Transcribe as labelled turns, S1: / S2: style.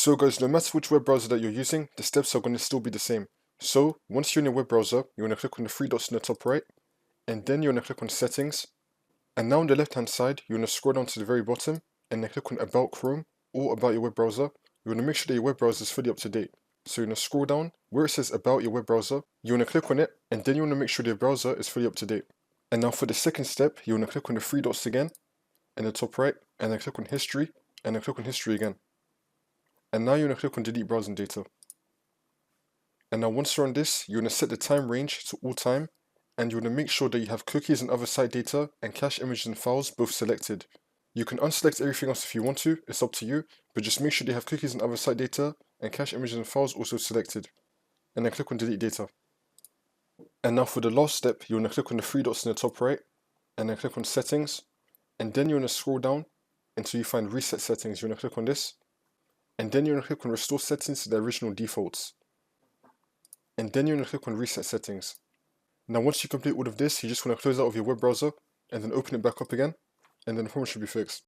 S1: So guys, no matter which web browser that you're using, the steps are going to still be the same. So once you're in your web browser, you want to click on the three dots in the top right, and then you want to click on settings. And now on the left hand side, you want to scroll down to the very bottom, and then click on about Chrome or about your web browser. You want to make sure that your web browser is fully up to date. So you want to scroll down where it says about your web browser, you want to click on it, and then you want to make sure your browser is fully up to date. And now for the second step, you want to click on the three dots again in the top right, and then click on history, and then click on history again. And now you want to click on delete browsing data. And now once you're on this, you want to set the time range to all time, and you want to make sure that you have cookies and other site data and cache images and files both selected. You can unselect everything else if you want to, it's up to you, but just make sure you have cookies and other site data and cache images and files also selected. And then click on delete data. And now for the last step, you want to click on the three dots in the top right, and then click on settings, and then you want to scroll down until you find reset settings. You want to click on this, and then you want to click on restore settings to the original defaults. And then you want to click on reset settings. Now once you complete all of this, you just want to close out of your web browser and then open it back up again, and then the problem should be fixed.